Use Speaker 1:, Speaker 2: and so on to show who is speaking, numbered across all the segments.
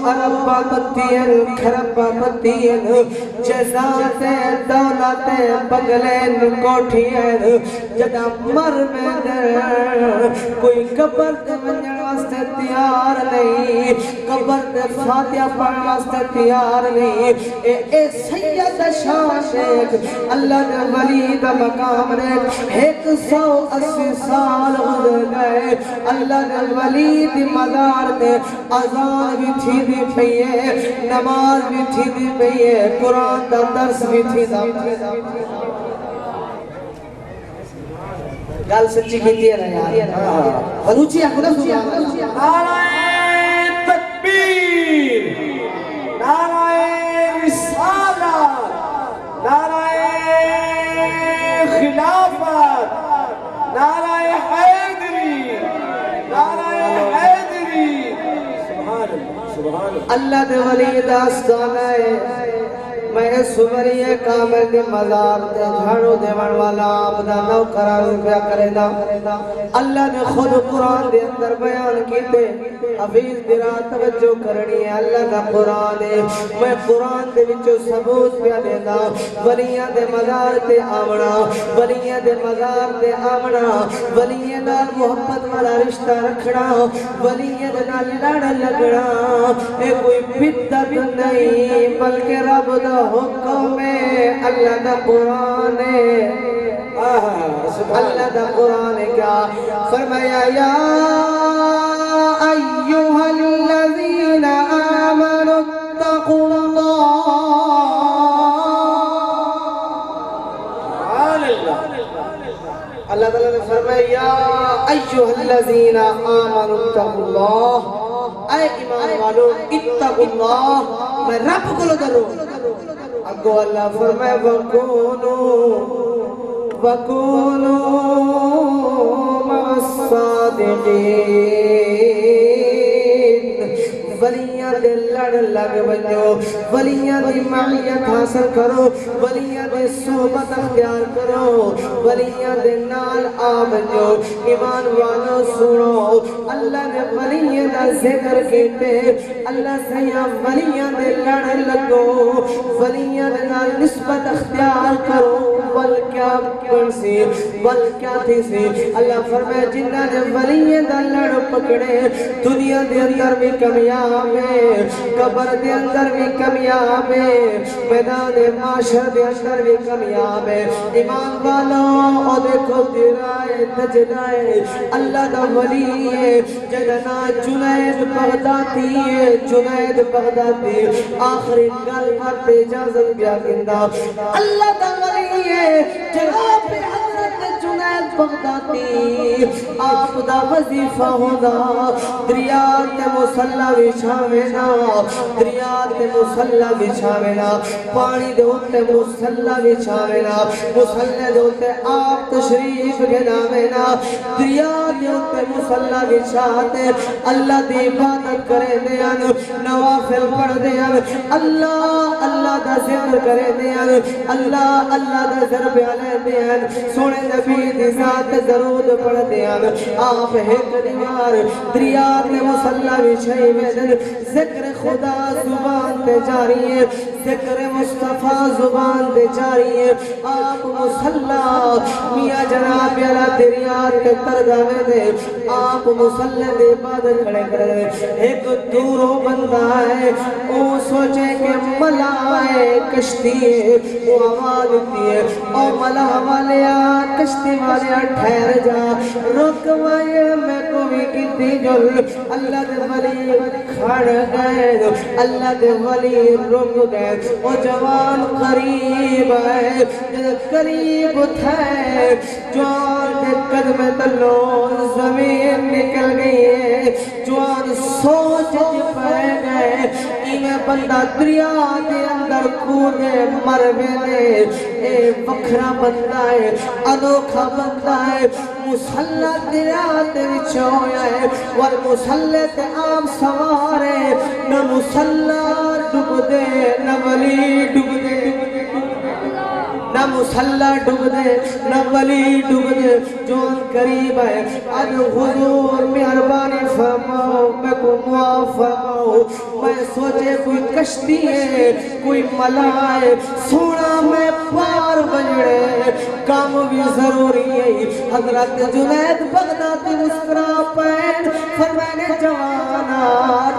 Speaker 1: ارب بطین خرب بطین جزات دولت بگلین کوٹھین جدا مر میں در کوئی قبر دے ونجن واسطے تیار نہیں قبر دے فاتحہ پڑھن واسطے تیار نہیں اے سید شان دیکھ اللہ دے ولی دا مقام دیکھ 180 سال گزر گئے اللہ دے ولی دی مزار دے اذان بھی تھی دی پئیے نماز بھی تھی دی پئیے قرآن دا درس بھی تھی دا گل سچی کیتی ہے نا یار روچی اکھنا سبحان اللہ نعرہ تکبیر نعرہ رسالت نعرہ خلافت نعرہ حیدری نعرہ حیدری سبحان اللہ دے ولی داستان ہے میں سبری کامل دے مزار دے جھاڑو دے والا آبدا نو قرار پیا کرے دا اللہ نے خود قرآن دے اندر بیان کیتے حفیظ برا توجہ کرنی ہے اللہ دا قرآن ہے میں قرآن دے وچوں ثبوت پیا دینا ولیاں دے مزار تے آمنا ولیاں دے مزار تے آمنا ولیاں نال محبت والا رشتہ رکھنا ولیاں دے نال لڑ لگنا اے کوئی بدعت نہیں بلکہ رب دا حکم ہے اللہ دا قرآن ہے اللہ دا قرآن ہے کیا فرمایا یا ایوہا الذین آمنوا اتقوا اللہ اللہ تعالیٰ نے فرمایا یا ایوہا الذین آمنوا اتقوا اللہ اے ایمان والو اتقوا اللہ میں رب کو لو درو اگو اللہ فرمائے وَكُونُوا مَعَ الصَّادِقِينَ ولیاں دے لڑ لگ بنو ولیاں دی معیت حاصل کرو ولیاں دے صحبت اختیار کرو ولیاں دے نال آ بنو ایمان والو سنو اللہ نے ولیاں دا ذکر کیتے اللہ سیاں ولیاں دے لڑ لگو ولیاں دے نال نسبت اختیار کرو بل کیا پڑسی بل کیا تھی سی اللہ فرمائے جنہ نے ولیاں دا لڑ پکڑے دنیا دے اندر بھی کمیاب قبر دے اندر بھی کمیاب ہے میدان معاشر دے اندر بھی کمیاب ہے ایمان والا او دیکھو تیرائے تجدائے اللہ دا ولی ہے جدنا جنید بغدادی ہے جنید بغدادی آخری گل پر اجازت بیا گندہ اللہ دا ولی ہے جناب حضرت جنید بغدادی آپ دا وظیفہ ہوگا دریات مسلح بچھاوینا دریات مسلح بچھاوینا پانی دے ہوتے مسلح بچھاوینا مسلح دے ہوتے آپ تشریف گناوینا دریات دے ہوتے مسلح بچھاتے اللہ دی عبادت کرے دیان نوافل پڑھ دیان اللہ اللہ دا ذکر کرے دیان اللہ اللہ دا ضرب علیہ دیان سونے نبی دی ذات درود پڑھ دیان آپ ایک دیوار دریات میں مسلح بچھائی میں ذکر خدا زبان دے جاری ہے ذکر مصطفیٰ زبان دے جاری ہے آپ مسلح میاں جناب یلا دریات کے ترگاوے دے آپ مسلح دے عبادت کھڑے کرے ایک دورو بندہ ہے او سوچے کہ ملائے کشتی ہے وہ آواز ہوتی ہے او ملا والیا کشتی والیا ٹھہر جا رکوائے میں کوئی کتی جل اللہ دے ولی کھڑ گئے اللہ دے ولی رک گئے وہ جوان قریب ہے قریب تھے جوان دے قدم تلو زمین نکل گئی ہے جوان سوچ پہ گئے میں بندہ دریا دے اندر کودے مر بیلے اے وکھرا بندہ ہے انوکھا بندہ ہے مسلح دریا دے وچھو ہے والمسلح تے عام سوارے نہ مسلح ڈب دے نہ ولی ڈب دے نہ مسلح ڈب دے نہ ولی ڈب دے جون قریب ہے اد حضور مہربانی فرماؤ میں کو معاف فرماؤ فرماؤ میں سوچے کوئی کشتی ہے کوئی ملائے سونا میں پار بجڑے کام بھی ضروری ہے حضرت جنید بغدادی مسکرا پین فرمانے جوانا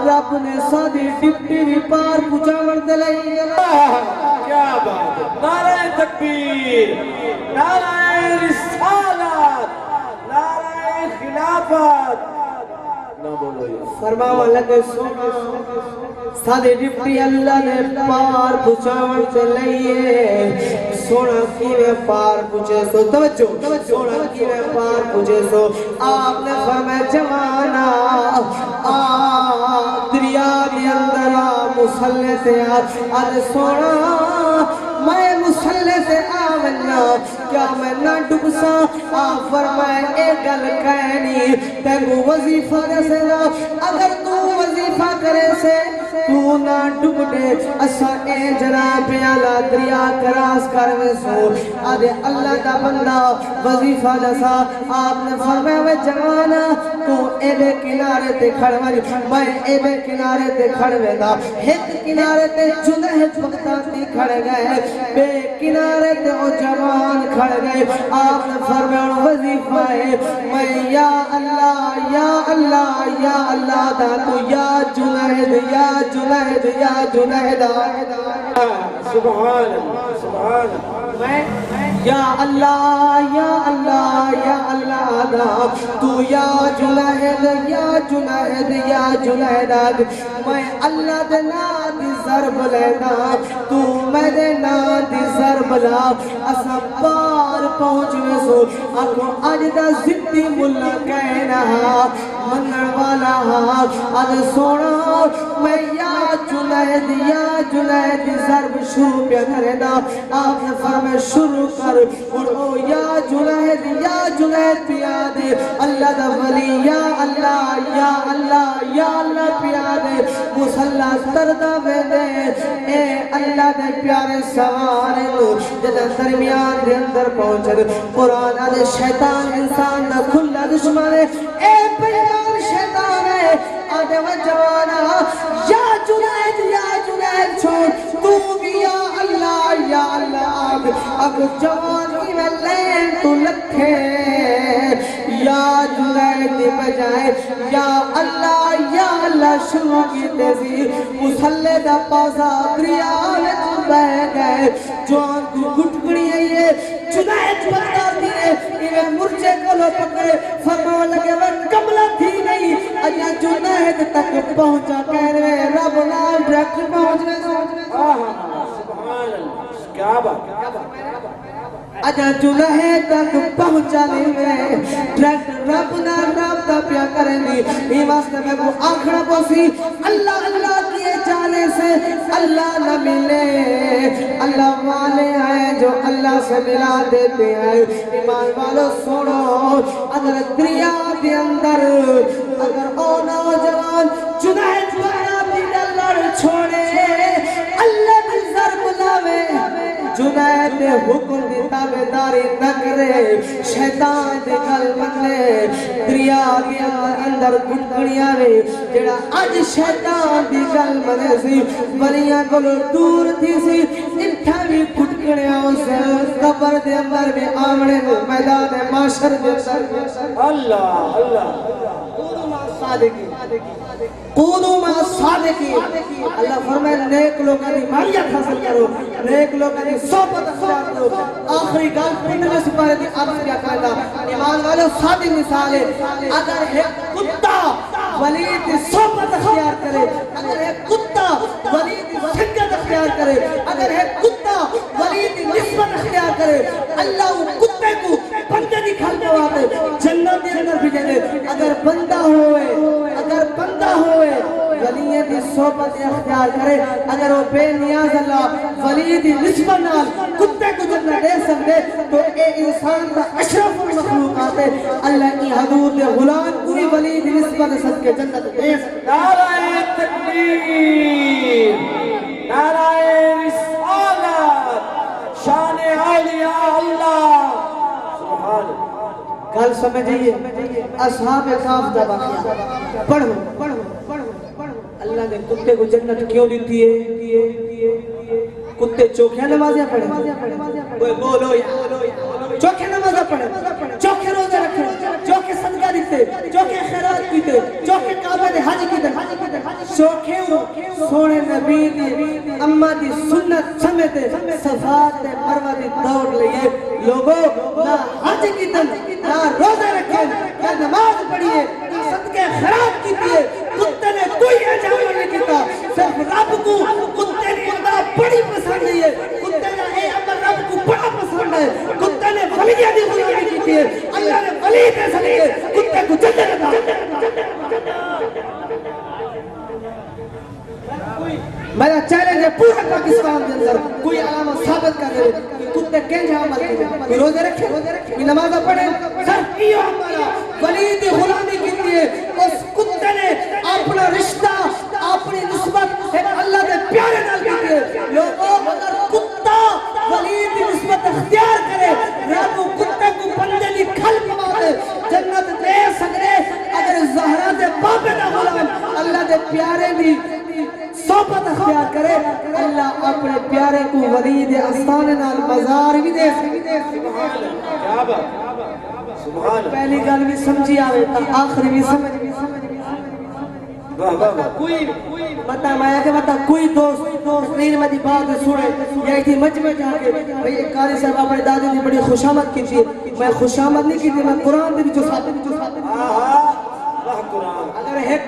Speaker 1: رب نے سادی ڈپٹی بھی پار پچاور دلائی
Speaker 2: کیا بات نعرہ تکبیر نعرہ رسالت نعرہ خلافت نہ بولو
Speaker 1: فرماوا لگے سونا سادے ڈپٹی اللہ نے پار پچاون چلائیے سونا کی میں پار پچے سو توجہ سونا کی میں پار پچے سو آپ نے فرمایا جوانا دریا کے اندر مسلح سے آج سونا میں مسلح سے آونا کیا میں نہ ڈبسا آپ فرمائے اے گل کہنی تیگو وظیفہ جیسے نا اگر تو وظیفہ کرے سے تو نہ ڈب دے اسا اے جناب اعلیٰ دریا کراس کروے سو آدھے اللہ دا بندہ وظیفہ جیسا آپ نے فرمائے وہ جوانا تو اے بے کنارے تے کھڑوے میں اے بے کنارے تے کھڑوے دا ہت کنارے تے جنہت وقتاتی کھڑ گئے بے کنارے تے او جوان کھڑ گئے آپ نے فرمایا وظیفہ ہے میں یا اللہ یا اللہ یا اللہ دا تو یا جنید یا جنید یا جنید
Speaker 2: سبحان سبحان
Speaker 1: میں یا اللہ یا اللہ یا اللہ دا تو یا جنید یا جنید یا جنید میں اللہ دے نام دی ضرب لینا تو میں دے نام دی ضرب لا اسا پار پہنچوے سو اکو اجدہ زدی ملا کہنا منن والا آج سونا میں یا جنید ضرب شروع پہ کرے دا آپ نے فرمائے شروع کر اور او یا جنید پیادے اللہ دا ولی یا اللہ یا اللہ یا اللہ پیادے مسلح تردہ ویدے اے اللہ دے پیارے سوارے لو جدہ درمیان دے اندر پہنچے قرآن آدھے شیطان انسان دا کھلا دشمانے اے پیمان شیطان ہے آدھے وہ جوانا یا جنید چھوڑ تو بھی یا اللہ اب جوان کی میں لین تو لکھے یا جنید بجائے یا اللہ شروع کی تیزی مسلح دا پاسا دریا میں تو بہ گئے جوان کو گھٹکڑی ہے یہ جنید بتا دیئے انہیں مرچے کو لو پکڑے فرماؤ لگے وہ کملہ تھی نہیں اجا جنید تک پہنچا کہنے رب نام ڈریکٹ پہنچنے
Speaker 2: سبحان اللہ کیا بات
Speaker 1: اجا جنید تک پہنچا لے ڈریکٹ رب نام رابطہ پیا کریں دی یہ واسطے میں وہ آنکھڑا پوسی اللہ کیے جانے سے اللہ نہ ملے اللہ والے ہیں جو اللہ سے ملا دیتے ہیں ایمان والو سنو اگر دریا کے اندر اگر او نوجوان جنید والا بھی لڑ چھوڑے اللہ کی ضرب لاوے جنید حکم دی تابداری نہ کرے شیطان دی گل منے دریا کے اندر گھٹکڑیاں وے جڑا اج شیطان دی گل منے سی ولیاں کو دور تھی سی انٹھا بھی گھٹکڑیاں سے قبر دے اندر بھی آمنے میدان معاشر دے اندر
Speaker 2: اللہ
Speaker 1: قولوا مع الصادقین اللہ فرمائے نیک لوگوں کی معیت حاصل کرو نیک لوگوں کی صحبت اختیار کرو آخری گال پنڈلے سپارے دی عرض کیا کہتا ایمان والے صادق مثال ہے اگر ایک کتا ولید صحبت اختیار کرے اگر ایک کتا ولید سنگت اختیار کرے اگر ایک کتا ولید نسبت اختیار کرے اللہ وہ کتے کو بندے دی کھل کے آتے جنت دی اندر بھی جائے اگر بندہ ہوئے ولی دی صحبت اختیار کرے اگر وہ بے نیاز اللہ ولی دی نسبت نال کتے کو جنت دے سکتے تو اے انسان کا اشرف مخلوقات ہے اللہ کی حدود غلام کوئی ولی دی نسبت سب کے جنت دے سکتے
Speaker 2: نعرہ تکبیر نعرہ رسالت شان اولیاء اللہ سبحان
Speaker 1: کل سمجھئیے اصحاب کاف دا واقعہ پڑھو اللہ اللہ نے کتے کو جنت کیوں دیتی ہے؟ کتے چوکھے نمازیں پڑھیں، کوئی بولو یا چوکھے نمازیں پڑھیں، چوکھے روزے رکھیں، چوکھے صدقہ دیتے، چوکھے خیرات کیتے، چوکھے کعبہ دے حج کیتے، چوکھے سونے نبی دی اماں دی سنت سمجھتے صفات مروہ دی دوڑ لئیے لوگوں نہ حج کیتے نہ روزے رکھیں نہ نماز پڑھیے نہ صدقہ خیرات کیتے، کتے نے کوئی اجامہ نہیں کیتا، صرف رب کو کتے نے اتنا بڑی پسند نہیں ہے، کتے نے اے عمل رب کو بڑا پسند ہے، کتے نے ولیہ دی غلامی کیتی ہے، اللہ نے ولی دے سکے کتے کو جنت عطا۔ میرا چیلنج ہے پورا پاکستان کے اندر کوئی علامہ ثابت کر دے کہ کتے کینجا عمل کرے، کوئی روزے رکھے، کوئی نمازہ پڑھے، صرف یہ ہمارا ولی دی غلامی کیتی ہے۔ اس کتے نے اپنا رشتہ اپنی نسبت ایک اللہ دے پیارے نال کیتی ہے۔ لوگوں اگر کتا ولی دی نسبت اختیار کرے رب کتے کو بندے دی کھل پوا دے جنت دے سکے۔ اگر زہرا دے باپے دا غلام اللہ دے پیارے دی صحبت اختیار کرے اللہ اپنے پیارے کو ولی دے آستانے نال مزار بھی دے سکتے۔ پہلی گل بھی سمجھی آوے تا آخری بھی سمجھ کوئی بتا میں کہ بتا کوئی دوست تقریر میں دی بات سنے یا تھی مجمع جا کے بھئی ایک قاری صاحب اپنے دادی دی بڑی خوشامد کی تھی، میں خوشامد نہیں کی تھی، میں قرآن دی جو ثابت اگر ایک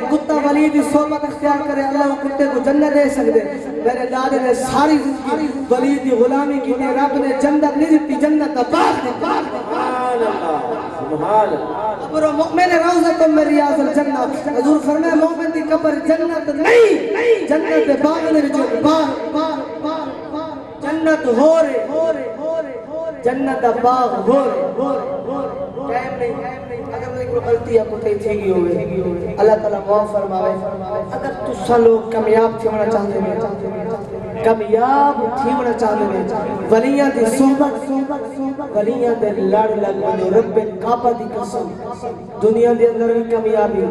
Speaker 1: کتا ولی دی صحبت اختیار کرے اللہ وہ کتے کو جنت دے سکتے۔ میرے دادے نے ساری زندگی ولی دی غلامی کی تھی، رب نے جنت نہیں دیتی، جنت دا باغ دی قبر مومن روضۃ من ریاض الجنہ، حضور فرمائے مومن دی قبر جنت نہیں جنت دے باغ نے باغ جنت ہو رہے جنت دا باغ ہو رہے ٹائم نہیں۔ اگر میں کوئی غلطی آپ کو تھی گئی ہوئے اللہ تعالیٰ معاف فرمائے۔ اگر تسا لوگ کامیاب تھی ہونا چاہتے ہیں، کامیاب تھی ہونا چاہتے ہیں، ولیاں دی صحبت ولیاں دے لڑ لگ بنے رب کعبہ دی قسم دنیا دے اندر بھی کامیابی،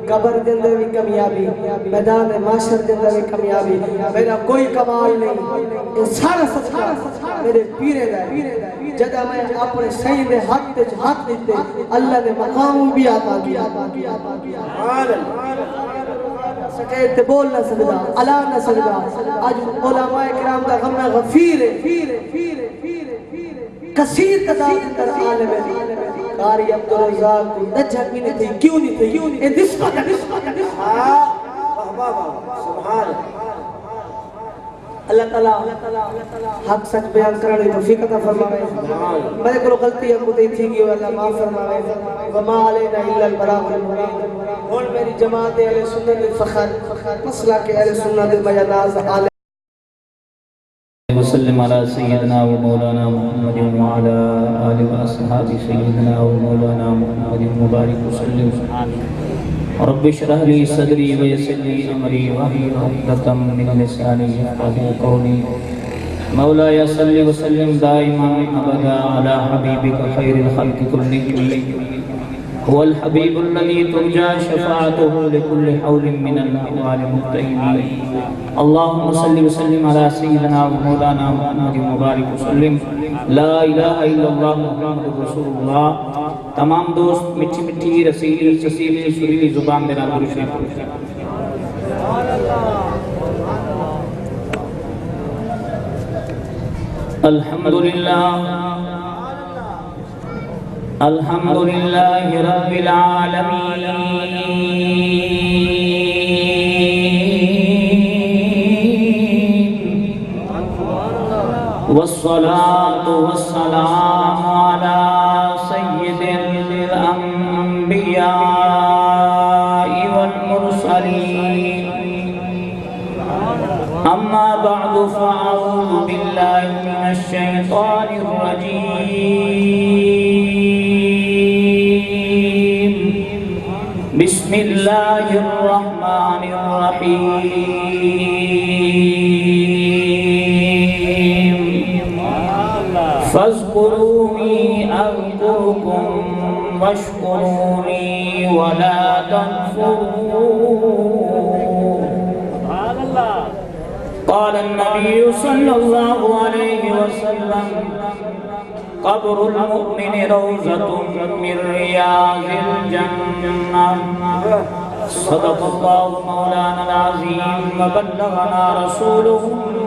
Speaker 1: قبر دے اندر بھی کامیابی، میدان معاشر دے اندر بھی کامیابی۔ میرا کوئی کمال نہیں، یہ سارا صدقہ میرے پیرے دا جدہ میں اپنے صحیح میں ہاتھ دیتے اللہ نے مقام بھی عطا کیا۔ سکیت بول نہ سکتا، علا نہ سکتا، آج علماء کرام دا غم غفیر ہے، کثیر تعداد اندر عالم ہے۔ قاری عبدالرزاق کو نجھت بھی نہیں تھی، کیوں نہیں تھی؟ یہ نسبت سبحان اللہ تعالیٰ حق سچ بیان کرنے توفیق عطا فرمائے۔ میرے کو غلطی ہم کو تھی گئی اللہ معاف فرمائے۔ وما علینا الا البلاغ المبین۔ اور میری جماعت اہل سنت الفخر مسئلہ کے اہل سنت البیاناز عالم
Speaker 3: وسلم على سيدنا ومولانا محمد وعلى آله وأصحابه سيدنا ومولانا محمد مبارك وسلم رب اشرح لي صدري ويسر لي أمري واحلل عقدة من لساني يفقهوا قولي مولاي صل وسلم دائما أبدا على حبيبك خير الخلق كلهم هو الحبيب الذي ترجى شفاعته لكل حول من الأحوال المتهمين اللهم صل وسلم على سيدنا ومولانا محمد مبارك وسلم لا إله إلا الله محمد رسول الله۔ تمام دوست مٹھی مٹھی رسیلی سسیلی سریلی زبان میرا درود شریف الحمد لله رب العالمين والصلاة والسلام على سيد الأنبياء والمرسلين أما بعد فأعوذ بالله من الشيطان الرجيم بسم الله الرحمن الرحيم فاذكروني أذكركم واشكروني ولا تكفرون النبي صلى الله عليه وسلم قبر المؤمن روضة من رياض الجنة صدق الله مولانا العظيم وبلغنا رسوله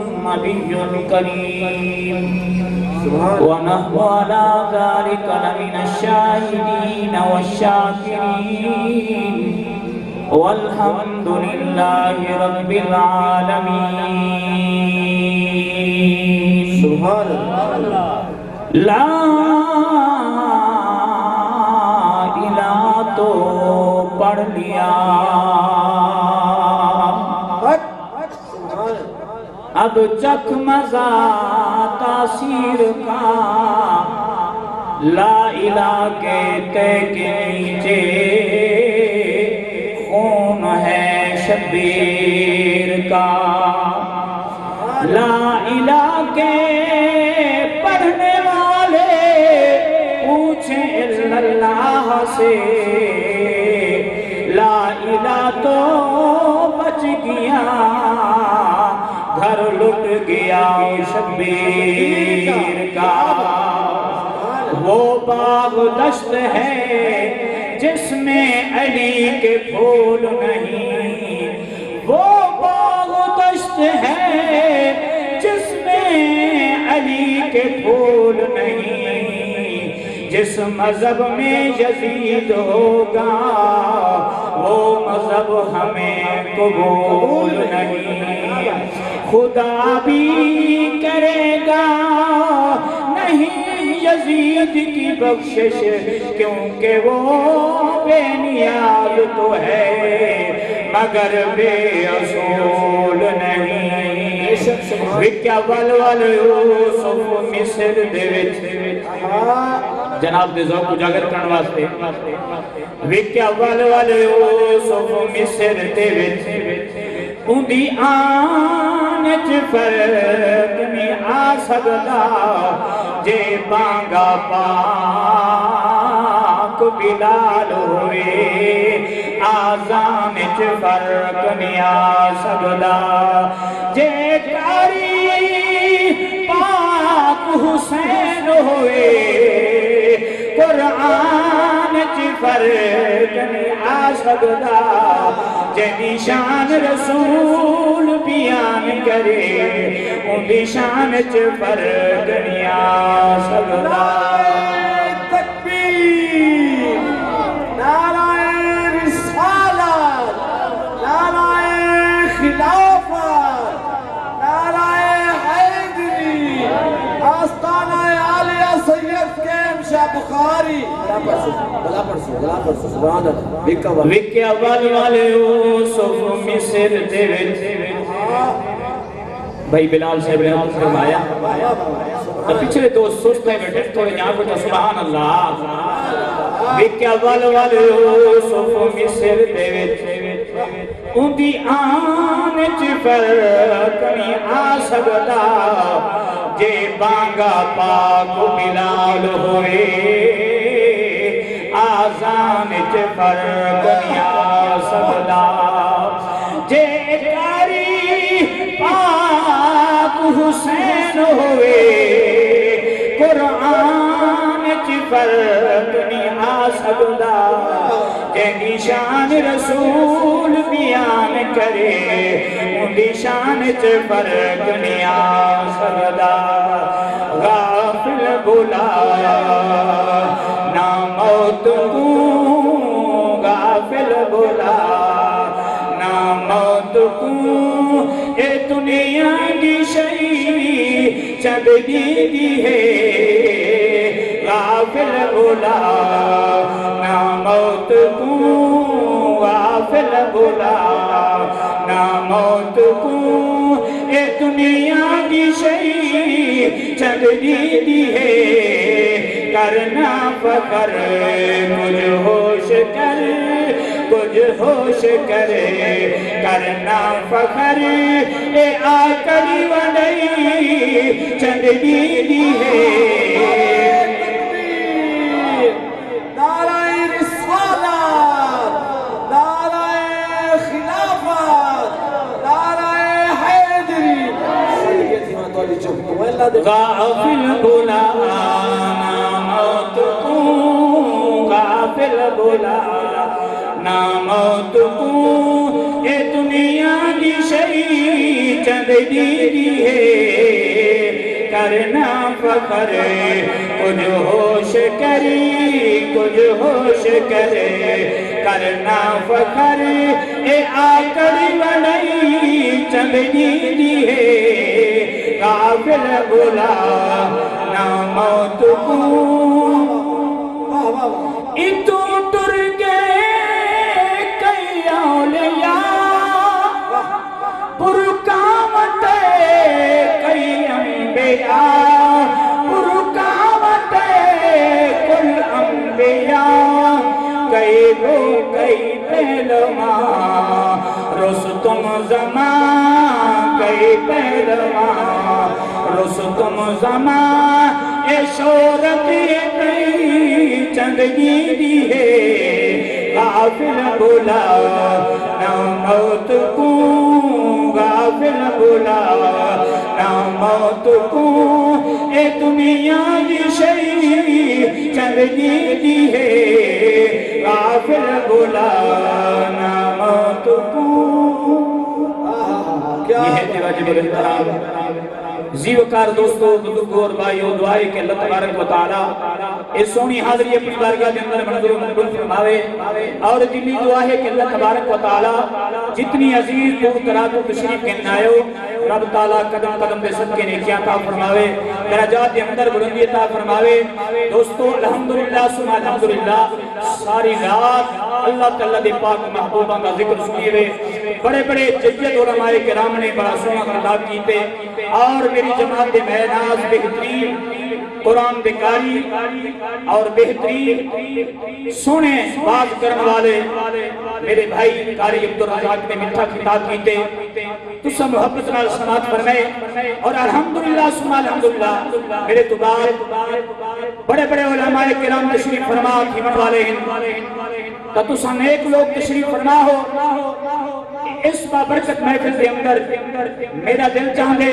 Speaker 3: النبي الكريم ونحن على ذلك لمن الشاهدين والشاكرين والحمد لله رب العالمين
Speaker 2: سبحان اللہ
Speaker 3: لا الہ تو پڑھ لیا اب چکھ مزہ تاثیر کا لا الہ کہتے کے نیچے خون ہے شبیر کا لا الہ کے پڑھنے والے پوچھیں اللہ سے لا الہ تو بچ گیا گھر لٹ گیا شبیر کا وہ باغ دشت ہے جس میں علی کے پھول نہیں وہ باغ دشت ہے جس میں علی کے پھول نہیں جس مذہب میں یزید ہوگا وہ مذہب ہمیں قبول نہیں خدا بھی کرے گا نہیں یزید کی بخشش کیونکہ وہ بے نیاز تو ہے مگر بے اصول نہیں وکیا ولول یوسف مصر دے وچ جناب دے ذوق اجاگر کرن واسطے وکیا ولول یوسف مصر دے وچ اندی آن چ فرق نہیں آ سکدا جے بانگا پاک بلال ہوئے آزان چ فرق نہیں آ سکدا جے کاری پاک حسین ہوئے قرآن چ فرق نہیں آ سکدا جے نشان رسول بیان کرے ان نشان چ فرق نہیں آ سکدا
Speaker 2: تکبیر نعرہ رسالت نعرہ خلافت نعرہ حیدری آستانہ عالیہ سید کیم شاہ بخاری بلا پرسو سبحان اللہ
Speaker 3: وکیا ولول یوسف مصر دے وچ بھائی بلال صاحب نے ہم فرمایا پچھلے دو سستے میں ڈٹ تھوڑے یہاں کو سبحان اللہ وکیا ولول یوسف مصر دے وچ اندی آن چ فرق نہیں آ سکدا جے بانگا پاک بلال ہوئے آزان چ فرق نہیں آ سکدا جے کاری پاک حسین ہوئے قرآن چ فرق نہیں آ سکدا جے نشان رسول بیان کرے ان نشان چ فرق نہیں آ سکدا غافل بلا نہ موت کو غافل بلا نہ موت کو اے دنیا کی شئی چند دی ہے غافل بلا نہ موت کو غافل بلا نہ موت کو اے دنیا کی شئی چند دی ہے کرنا فخر کچھ ہوش کر کچھ ہوش کرے کرنا فخر اے آکڑی وڈائی چند دی ہے
Speaker 2: نعرہ رسالت نعرہ خلافت نعرہ حیدری
Speaker 3: غافل بھولا نا موت کو، غافل بھولا نا موت کو، اے دنیا دی شئی چند دی ہے، کرنا فخر کچھ ہوش کری، کچھ ہوش کرے، کرنا فخر اے آکڑی وڑائی چند دی ہے، غافل بھولا نا موت کو، اتو ٹر گئے کئی اولیاء، پرکامت کئی انبیاء، پرکامت کل انبیاء، کئی گو کئی پہلوان، رستم زمان کئی پہلوان، رستم زمان اے شہرت کئی چندگی دی ہے، غافل بھولا نا موت کو، غافل بھولا نا موت کو، اے دنیا دی شئی چندگی دی ہے، غافل بھولا نا موت کو۔ یہ ہے واجب الاحترام زیوکار دوستو، بزرگوں اور بھائیوں، دعائے کہ اللہ تبارک و تعالی اس سونی حاضری اپنی بارگاہ کے اندر منظور و مقبول فرماوے، اور دلی دعا ہے کہ اللہ تبارک و تعالی جتنی عزیز دور دراز کو تشریف کے آئے رب تعالی قدم قدم پہ صدقے نیکیاں عطا فرماوے، درجات کے اندر بلندی عطا فرماوے۔ دوستو الحمدللہ ثم الحمدللہ، ساری رات اللہ تعالی دے پاک محبوباں کا ذکر سنیے ہوئے، بڑے بڑے جید علماء کرام نے بڑا سونا خطاب کیتے، اور میری جماعت دے مہناز بہترین قرآن دے قاری اور بہترین سونے بات کرنے والے میرے بھائی قاری عبدالرزاق نے مٹھا خطاب کیتے، تو سب محبت نال سماعت فرمائے، اور الحمدللہ ثم الحمدللہ میرے تو بعد بڑے بڑے علماء کرام تشریف فرما خدمت والے ہیں، تو سب نیک لوگ تشریف فرما ہو۔ اس بابرکت محفل کے اندر میرا دل چاہتے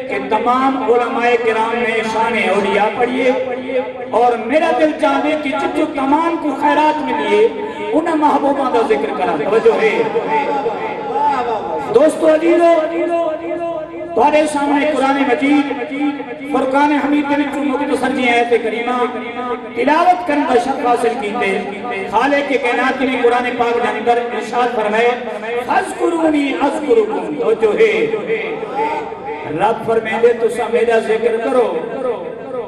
Speaker 3: کہ تمام علماء کرام میں شان اولیاء پڑھیے، اور میرا دل چاہتے کہ جو تمام کو خیرات ملیے انہیں محبوبہ کا ذکر کرا۔ توجہ ہے دوستو عزیزو، تمہارے سامنے قرآن مجید فرقان حمید کے وچوں مختصر جی آیت کریمہ تلاوت کرنے کا شرف حاصل کیتے، خالق کے کائنات نے قرآن پاک کے اندر ارشاد فرمائے فاذکرونی اذکرکم۔ توجہ ہے، رب فرمائے تسا میرا ذکر کرو،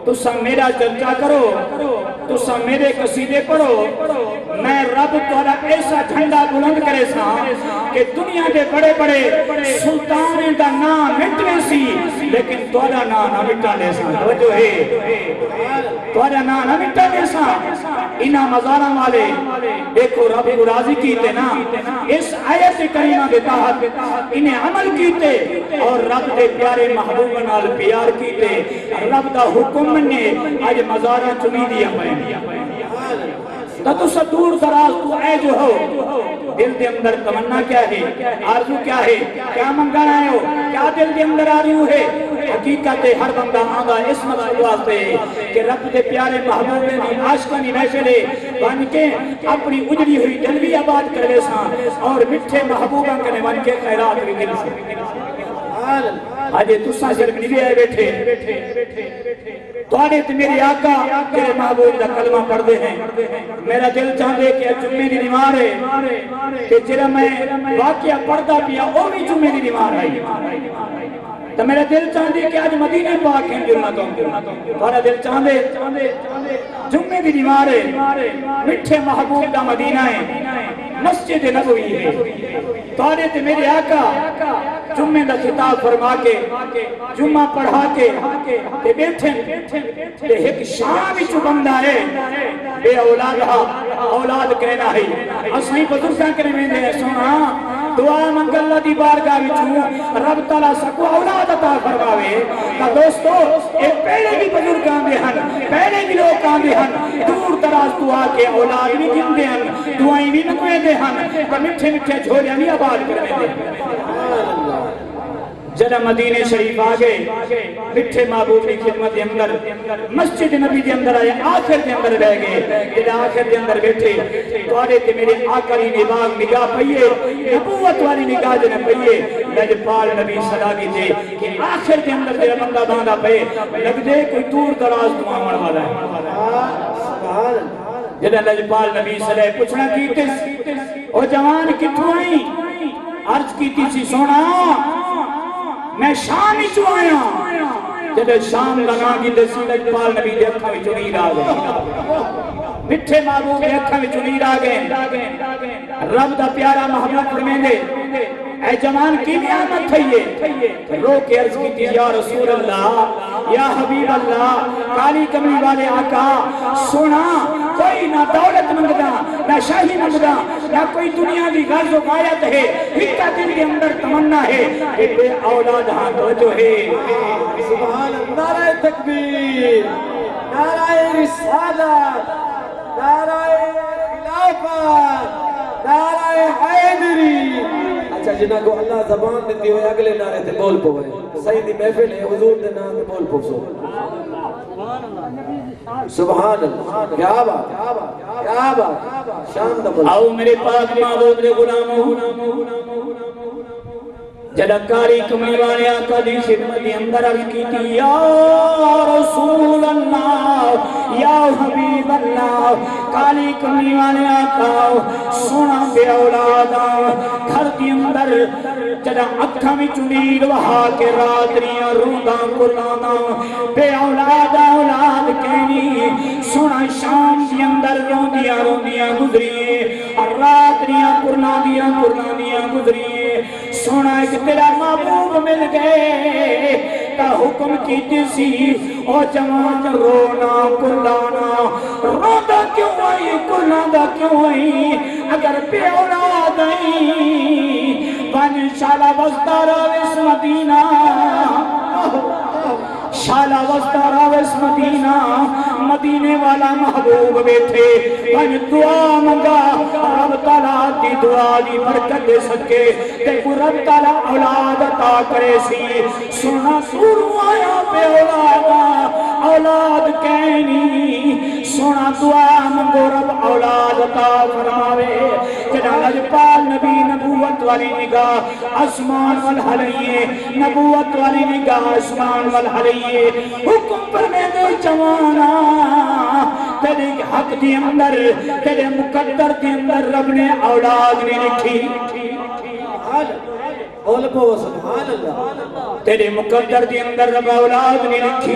Speaker 3: تسا میرا چرچا کرو، تسا میرے قصیدے پڑھو، میں رب تہاڈا ایسا جھنڈا بلند کرے سا کہ دنیا کے بڑے بڑے سلطان دا نام مٹنے سی لیکن تہاڈا نام نہ مٹانے سا۔ توجہ ہے، تہاڈا نام نہ مٹانے سا۔ انہاں مزاراں والے دیکھو رب کو راضی کیتے نا، اس آیت کریمہ کے تحت انہیں عمل کیتے اور رب دے پیارے محبوب نال پیار کیتے، رب دا حکم نے آج مزاراں چمی دیا پائیں۔ تو سب دور دراز تو اے جو ہو، دل دے اندر تمنا کیا ہے، آرزو کیا ہے، کیا منگانا ہے ہو، کیا دل دے اندر آرزو ہے؟ حقیقت ہر بندہ آنگا اس مقصد واسطے کہ رب دے پیارے محبوبے دی عاشقانی محفلے بن کے اپنی اجڑی ہوئی دل بھی آباد کرے ساں، اور مٹھے محبوبہ کنے بن کے خیرات بھی دل سے۔ آج تساں صرف نہیں آئے بیٹھے، تواڈے تے میرے آقا تیرے محبوب دا کلمہ پڑھ دے ہیں۔ میرا دل چاہتے کہ جمعے دی نماز ہے کہ جرا میں واقعہ پڑھدا پیا او بھی جمعے دی نماز آئی، تو میرا دل چاہتے کہ آج مدینے پاک ہیں جلنا تو تمہارا دل چاہتے جمعے دی نماز ہے، مٹھے محبوب دا مدینہ ہے، مسجد نبوی ہے، تواڈے تے میرے آقا جمعے دا خطاب فرما کے جمعہ پڑھا کے تے بیٹھے تے ایک شام وچ بندہ ہے بے اولاد اولاد کہنا ہے، اسیں بزرگاں کرے ویندے سونا دعا منگ اللہ دی بارگاہ وچوں رب تعالی سکو اولاد عطا فرماوے۔ تا دوستو اے پہلے بھی بزرگ آندے ہن، پہلے بھی لوگ آندے ہن، دور دراز تو آ کے اولاد بھی گندے ہن، دعائیں بھی منگوے دے ہن، تے میٹھے میٹھے جھولیاں بھی آباد کر دے۔ جدا مدینے شریف آگئے مٹھے محبوب کی خدمت دے اندر مسجد نبی دے اندر آئے آخر دے اندر رہ گئے جدا آخر دے اندر بیٹھے توڑے تے میرے آقا ری نگاہ پئیے نبوت والی نگاہ جنہ پئیے لجپال نبی صدا کی دے کہ آخر دے اندر دے بندہ باندھا پئے لگ دے کوئی دور دراز دعا مڑ والا ہے جدا لجپال نبی صدا پوچھنا کیتے او جوان کتھوں آئی عرض کیتی سی سونا میں شام ہی چو آیا جب شام لگا کی دسی لجپال نبی دے اکھا میں چنیر آگئے مٹھے محبوب دے اکھا میں چنیر آگئے رب دا پیارا محبوب فرمین دے اے جوان کی نعمت تھئیے رو کے عرض کی تھی یا رسول اللہ یا حبیب اللہ کالی کملی والے آقا سونا کوئی نہ دولت منگدا نہ شاہی منگدا نہ کوئی دنیا دی غرض و غایت ہے ہکا دل کے اندر تمنا ہے کہ بے اولاد ہاں توجہ ہے
Speaker 2: سبحان اللہ نعرہ تکبیر نعرہ رسالت نعرہ خلافت نعرہ حیدری اچھا جنہاں کو اللہ زبان دیتی ہوئے اگلے نعرے تے بول پوئے صحیح دی محفل ہے حضور دے نام تے بول پو سو سبحان اللہ کیا بات شان دا بول
Speaker 3: آؤ میرے پاک محبوب دے غلاموں جدکاری کملی والے آقا دی خدمت دی اندر عرض کی تھی یا رسول اللہ یا حبیب اللہ کالی کملی والے آقا سونا بے اولادا گھر دی اندر جدا اکھا میں چنیر وہا کے راتریاں روندہ قرآنہ بے اولادا اولاد کہنی سونا شام دی اندر روندیاں گزریے راتریاں قرآنیاں گزریے سونا ایک تیرا محبوب مل گئے تا حکم کی سی او جوان رونا کلانا رونا کیوں آئی کلانا کیوں آئی اگر پہ اولاد آئی بن شالا وزدارا ویس مدینہ شالا وزدارا ویس مدینہ مدینے والا محبوب بیٹھے بن دعا منگا رب تعالیٰ دی دعا دی برکت دے سکے دیکھو رب تعالیٰ اولاد عطا کرے سی سونا سورو آیا پہ اولاد کہنی سونا دعا منگو رب اولاد عطا فرماوے جنا لجپال نبی نبوت والی نگاہ اسمان والحلیے نبوت والی نگاہ اسمان والحلیے حکم پر میں دے جوانا تیرے حق دی اندر تیرے مقدر دی اندر رب نے اولاد نے رکھی
Speaker 2: سبحان اللہ
Speaker 3: تیرے مقدر دی اندر رب اولاد نے رکھی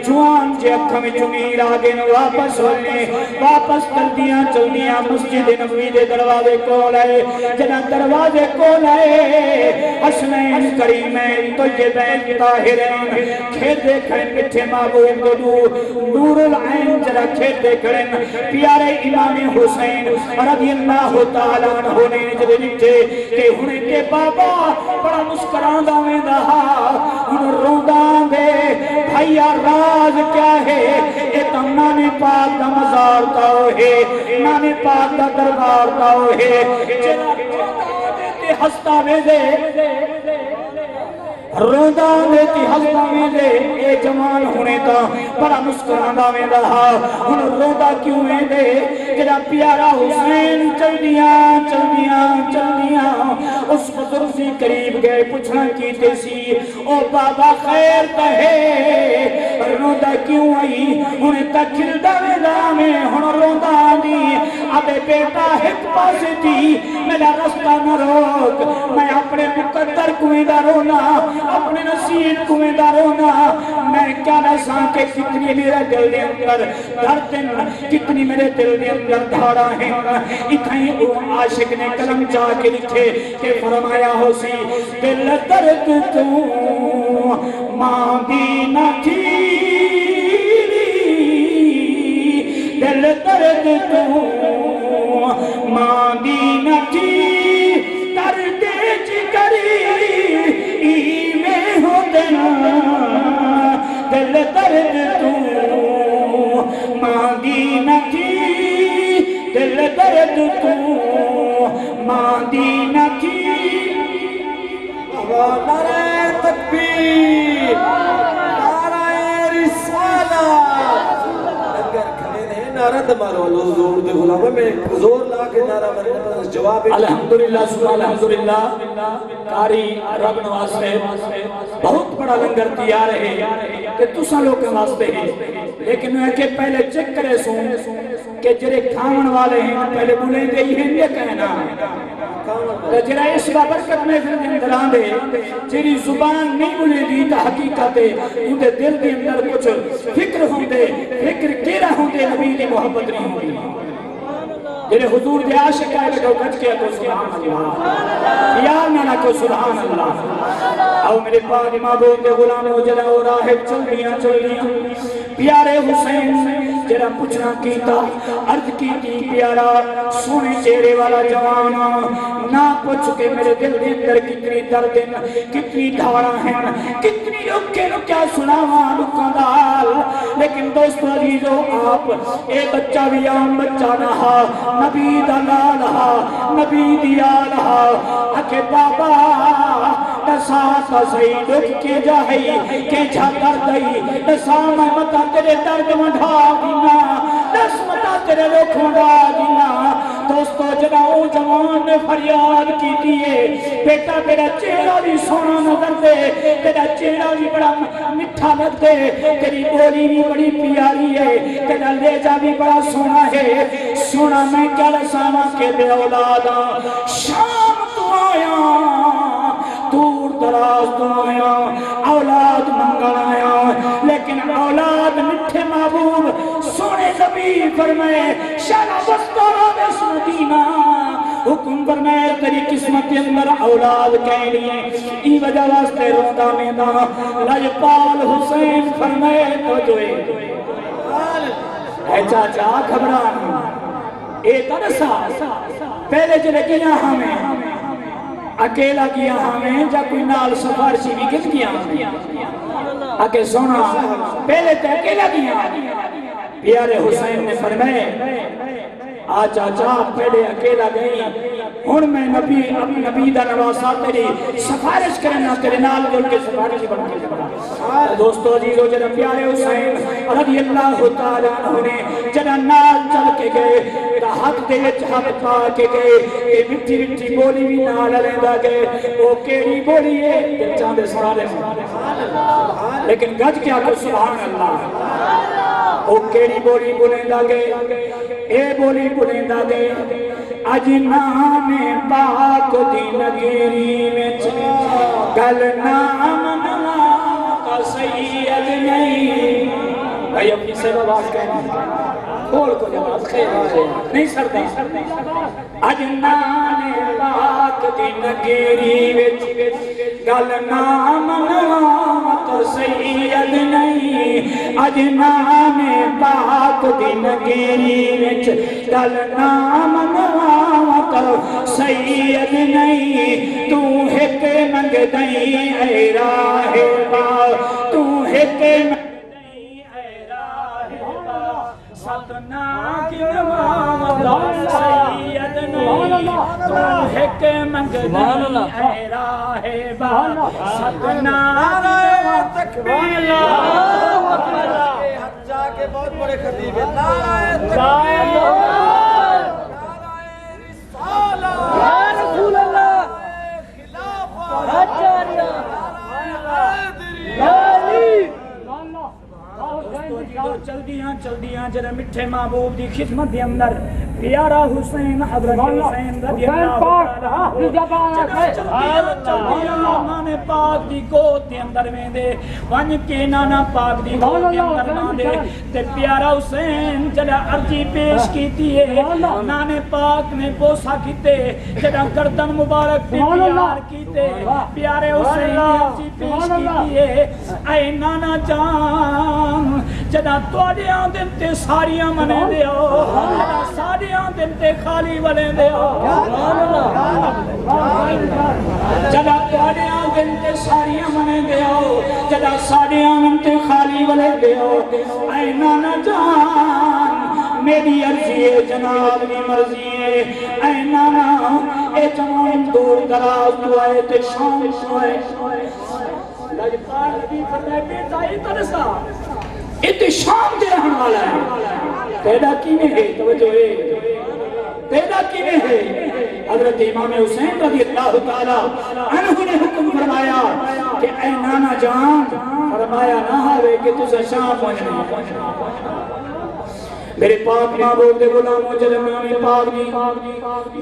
Speaker 3: جوان جے اکھا میں چنیر آگے نو واپس ہونے واپس چل دیاں مسجد نبوی دے دروازے کول آئے جنا دروازے کول آئے حسنین کریمین طیبین طاہرین کھیتے کھڑن مٹھے محبوب دو نور العین جرا کھیتے کھڑن پیارے امام حسین رضی اللہ تعالیٰ عنہ نے جدے لکھے کہ ہونے کے بابا بڑا مسکران داویں دہا ان روندان دے بھائیا راز کیا ہے ایک نانے پاک دا مزار تاو ہے نانے پاک دا دربار تاو ہے جنا روندان دیتے ہستا میں دے روندان دیتی ہستا میں دے اے جوان ہونے تا بڑا مسکران داویں دہا ان روندا کیوں میں دے جنا پیارا حسین چل دیاں اس بزرگ سے قریب گئے پوچھنا کیتے سی او بابا خیر کہے روندا کیوں آئی انہیں تا کھلدا ویدا میں ہن روندا دی ابے بیٹا ایک پاسے تھی میرا رستہ نہ روک میں اپنے مقدر کوئیں دا رونا اپنے نصیب کوئیں دا رونا میں کیا نساں کہ کتنی میرے دل دے اندر دردن کتنی میرے دل دے اندر دھاڑا ہیں اتھائیں او عاشق نے کلم جا کے لکھے کہ فرمایا ہو سی دل درد تو مانگی نہ تھی دل درد تو مانگی نہ تھی درد جگری میں ہو دینا دل درد تو مانگی نہ تھی دل درد تو مانگی نہ تھی
Speaker 2: نعرہ تکبیر تے مارو حضور دے غلام میں زور لا کے نعرہ مرنے جواب
Speaker 3: الحمدللہ سبحان الحمدللہ قاری رب نواز سے بہت بڑا لنگر تیار ہے کہ تسا لوگ کے واسطے ہیں لیکن میں کہ پہلے چیک کرے سوں کہ جرے کھاون والے ہیں پہلے بولیں گے یہ یہ کہنا جرا اس برکت میں پھر اندر آندے جری زبان نہیں بولے دی تا حقیقت ہے ان دے دل دے اندر کچھ فکر ہوندے فکر کیرا ہوندے نبی دی محبت نہیں ہوندی جنہیں حضور دے عاشق آئے لگو گھٹ کیا تو سبحان اللہ یار نہ کو سبحان اللہ او میرے پاک معبود دے غلاموں جلا و راہب چل دیاں پیارے حسین جرا پوچھنا کیتا عرض کی پیارا سونے چہرے والا جوان نہ پوچھ کے میرے دل دے اندر کتنی درد ہیں کتنی دھارا ہیں کتنی رکھے کیا سناواں رکھاں دال لیکن دوستو عزیزو آپ اے بچہ بھی عام بچہ نہا نبی دا لالہا نبی دیا لہا اکھے بابا دسا تا صحیح دکھ کے جاہی کہ جھا دردئی دسا میں متا تیرے درد مڈھا دینا دس متا تیرے رکھ مڈھا دینا دوستو جناؤ جوان نے فریاد کی دیئے بیٹا تیرا چہرہ بھی سونا نظر دے تیرا چہرہ بھی بڑا مٹھا لگ دے تیری بولی بھی بڑی پیاری ہے تیرا لیجا بھی بڑا سونا ہے سونا میں کیا رسانا کے دے اولادا شام تو آیا دور دراز تو آیا اولاد منگل آیا لیکن اولاد مٹھے محبوب سونے نبی فرمائے شانا بستارا بس مدینہ حکم فرمائے تیری قسمت کے اندر اولاد کہیں لیے ای وجہ واسطے رفتہ میں دا لجپال حسین فرمائے تو جوئے اے چاچا گھبرانا اے ترسا پہلے چلے گیا ہمیں اکیلا کیا ہمیں جا کوئی نال سفارشی بھی کس کیا ہمیں اکے سونا پہلے تے اکیلا کیا پیارے حسین نے فرمائے چاچا پہلے اکیلا گئی ہن میں نبی دا نواسا تیری سفارش کرنا تیرے نال جل کے سفارش بن کے جبرا دوستو عزیزو جنہ پیارے حسین رضی اللہ تعالیٰ عنہ نے جنہ نال چل کے گئے تا حق دے وچ حق پا کے گئے کہ مٹی مٹی بولی بھی نال لیندہ گئے وہ کیڑی بولی ہے تے چاندے سارے لیکن گج کیا کہ سبحان اللہ وہ کیڑی بولی بولیندہ گئے اے بولی بولیندہ گئے اجنان پاک دین گیری وچ گل نام کا سید نہیں بھائی اپنی سے آواز کہنی کھول کو جواز خیر آئے نہیں سردہ اجنان پاک دین گیری وچ گل نام کا سید نہیں اجنان پاک دین گیری وچ گل نام سید نہیں تو ہک منگ دیں اے راہ با تو ہک منگ دیں اے راہ با ستنا گنوام سید نہیں تو ہک منگ دیں اے راہ با ستنا تکبیر
Speaker 2: جا کے بہت بڑے خطیب ہیں نعرہ رسول اللہ چل دیاں جرہ مٹھے محبوب دی خدمت دی اندر پیارا حسین حضرت حسین رضی اللہ نانے پاک دی گود دی اندر میں دے ون کے نانا پاک دی گود دی اندر میں دے تے پیارا حسین جڑا عرضی پیش کیتی ہے نانے پاک نے بوسا کیتے جڑا گردن مبارک دی پیار کیتے پیارے حسین عرضی پیش کیتی ہے اے نانا جان جڑا توڑیاں دن تے ساریاں منے دے ہو جڑا ساریاں دن تے خالی والے دے ہو جڑا توڑیاں دن تے ساریاں منے دے ہو جڑا ساریاں دن تے خالی والے دے ہو اے نانا جان میری عرضی ہے جناب دی مرضی ہے اے نانا اے جوان دور دراز تو آئے تے شام تو آئے لجپال نبی فرمائے بیٹا ہی ترسا اتنے شام دے رہن والا ہے پیدا کینے ہے توجہ ہے پیدا کینے ہے حضرت امام حسین رضی اللہ تعالیٰ عنہ نے حکم فرمایا کہ اے نانا جان فرمایا نہ ہوئے کہ تجھے شام پہنچنے میرے پاک معبود دے غلاموں جب نامی پاک دی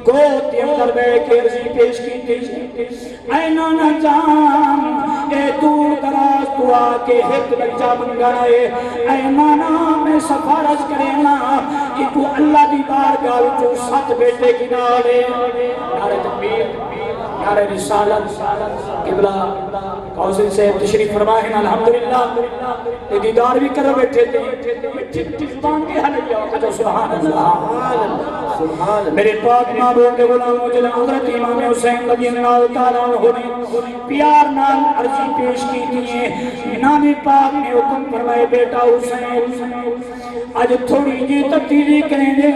Speaker 2: گود کے اندر بیٹھ کے عرضی پیش کی تھی اے نانا جان اے دور دراز تو آکے ہت بچہ بن گئے اے نانا میں سفارش کرنا کہ تو اللہ دی بارگاہ وچوں 7 بیٹے گنا لے نعرہ تکبیر نعرہ رسالت قبلہ قوسل سے تشریف فرمائے ہیں الحمدللہ دیدار بھی کرو بیٹھے تھے ٹھیک ٹھیک زبان کی حلیہ وقت سبحان اللہ میرے پاک معبود کے غلاموں جناب حضرت امام حسین رضی اللہ تعالیٰ عنہ نے پیار نام عرضی پیش کی تھی نامی پاک نے حکم فرمائے بیٹا حسین آج تھوڑی جی تبدیلی کریں دے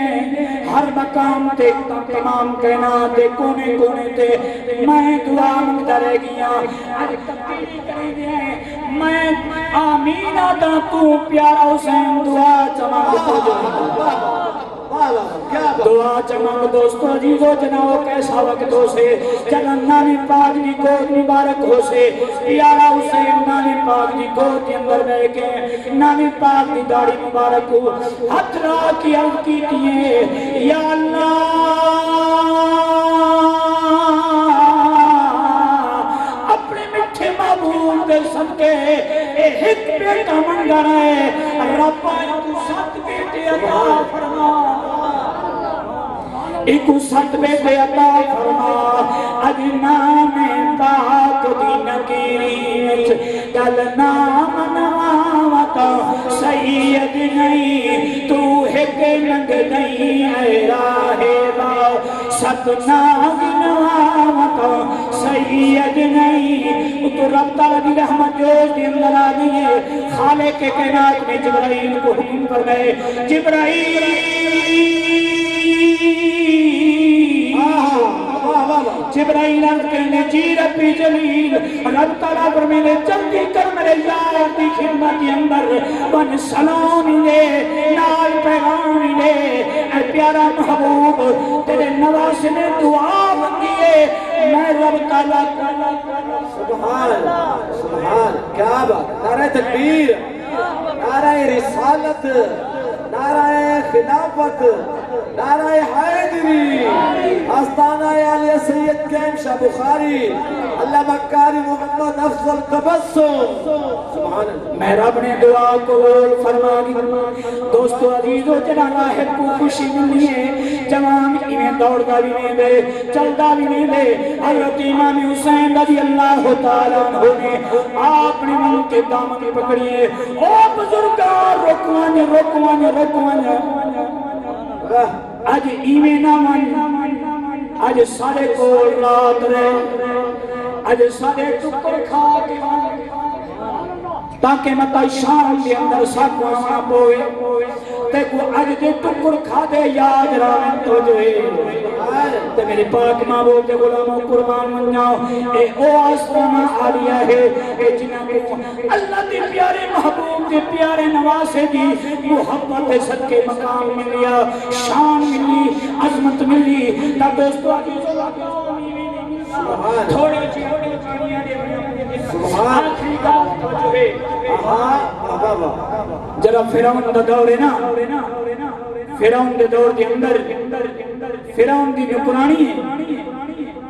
Speaker 2: ہر مقام تے تمام کائنات تے کونے کونے تے میں دعا مانگتا رہ گیا آج تبدیلی کریں دے میں آمین آتا تو پیارا حسین دعا چمانگ دعا چمانگ دوستو عزیزو جناو کیسا وقت ہو سے جنن نامی پاک دی گود مبارک ہو سے پیارا حسین نامی پاک دی گود کے اندر بے کے نامی پاک دی داڑی مبارک ہو ہاتھ را کی عرض کی دیئے یا اللہ اپنے مٹھے معبود دے صدقے اے ہت بیٹا منگا رہے رب آئے تو 7 بیٹے عطا فرما ایک 7 بیٹے عطا فرما اج نام پاک دی نکیریت کل نام نواتا سید نہیں تو ہک لنگ نہیں اے راہ با ستناگ نواتا سید نہیں تو رب تعالیٰ دی رحمت جوش دی اندر آگئی ہے خالق کے کائنات میں جبرائیل کو حکم پر گئے جبرائیل عرض کرنے جی ربی جلیل رب تعالیٰ پر میں نے جلدی کر میرے یار دی خدمت اندر بن سلام لے نال پیغام لے اے پیارا محبوب تیرے نواز نے دعا مانگیے میں رب تعالیٰ
Speaker 1: سبحان سبحان کیا بات نعرہ تکبیر نعرہ رسالت نعرہ خلافت نعرہ حیدری آستانہ علی سید کیم شاہ بخاری اللہ مکاری محمد افضل تبسم سبحان اللہ
Speaker 2: میں رب نے دعا قبول فرما دی دوستو عزیزو جنانا ہے کو خوشی ملی ہے جوان ایمیں دوڑتا بھی نہیں دے چلتا بھی نہیں دے حضرت امام حسین رضی اللہ تعالیٰ عنہ نے آپ نے من کے دامن پکڑیے او بزرگار رکوان رکوان رکوان آج ایمیں نامان آج سارے کو رات رہے آج سارے ٹکر کھا کے تاکہ مطا شام کے اندر ساکو آنا پوئے دیکھو آج دے ٹکر کھا دے یاد رہا تو جو ہے تے میرے پاک معبود دے غلاموں قربان من جاؤ اے او آسمانہ آلیا ہے اے جنہ کو اللہ دے پیارے محبوب دے پیارے نواسے دی محبت صدقے مقام ملیا شان ملی عظمت ملی تا دوستو عزیزو تھوڑے چیزیں آخری گاہ تو جو ہے جرا فیرون دا دور ہے نا فیرون دے دور دے اندر فیرون دی نکرانی ہے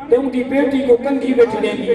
Speaker 2: تے ان دی بیٹی کو کنگھی بیٹھ دیں گی